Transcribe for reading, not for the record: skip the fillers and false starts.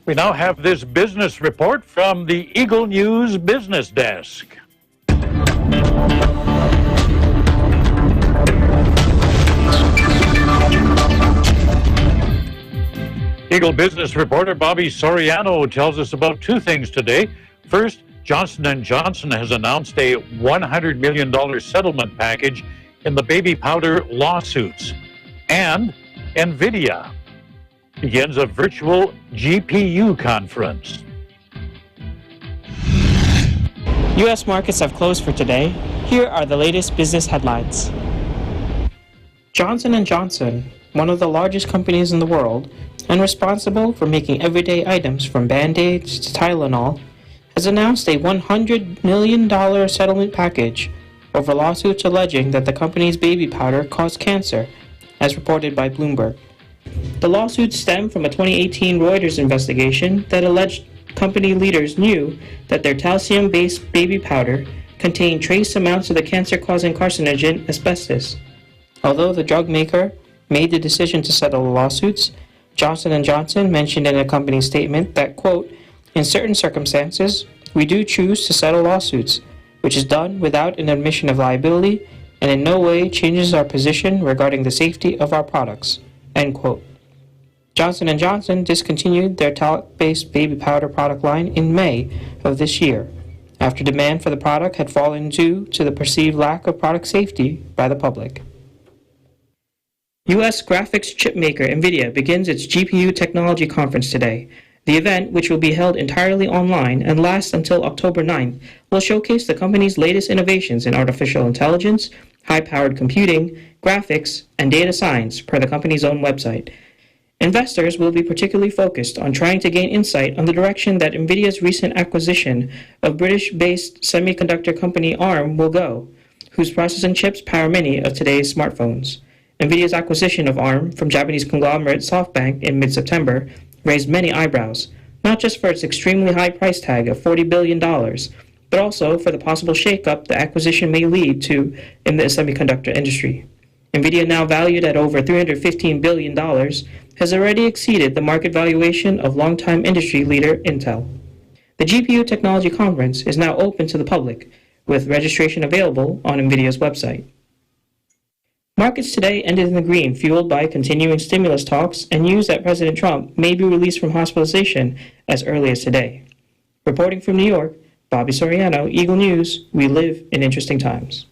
We now have this business report from the Eagle News Business Desk. Eagle Business reporter Bobby Soriano tells us about two things today. First, Johnson & Johnson has announced a $100 million settlement package in the baby powder lawsuits. And NVIDIA begins a virtual GPU conference. U.S. markets have closed for today. Here are the latest business headlines. Johnson & Johnson, one of the largest companies in the world and responsible for making everyday items from Band-Aids to Tylenol, has announced a $100 million settlement package over lawsuits alleging that the company's baby powder caused cancer, as reported by Bloomberg. The lawsuits stem from a 2018 Reuters investigation that alleged company leaders knew that their calcium-based baby powder contained trace amounts of the cancer-causing carcinogen asbestos. Although the drug maker made the decision to settle the lawsuits, Johnson & Johnson mentioned in a company statement that, quote, "In certain circumstances, we do choose to settle lawsuits, which is done without an admission of liability and in no way changes our position regarding the safety of our products," end quote. Johnson & Johnson discontinued their talc-based baby powder product line in May of this year, after demand for the product had fallen due to the perceived lack of product safety by the public. U.S. graphics chip maker NVIDIA begins its GPU technology conference today. The event, which will be held entirely online and lasts until October 9th, will showcase the company's latest innovations in artificial intelligence, high-powered computing, graphics, and data science, per the company's own website. Investors will be particularly focused on trying to gain insight on the direction that NVIDIA's recent acquisition of British-based semiconductor company ARM will go, whose processing chips power many of today's smartphones. NVIDIA's acquisition of ARM from Japanese conglomerate SoftBank in mid-September raised many eyebrows, not just for its extremely high price tag of $40 billion, but also for the possible shakeup the acquisition may lead to in the semiconductor industry. NVIDIA, now valued at over $315 billion, has already exceeded the market valuation of longtime industry leader Intel. The GPU Technology Conference is now open to the public, with registration available on NVIDIA's website. Markets today ended in the green, fueled by continuing stimulus talks and news that President Trump may be released from hospitalization as early as today. Reporting from New York, Bobby Soriano, Eagle News, we live in interesting times.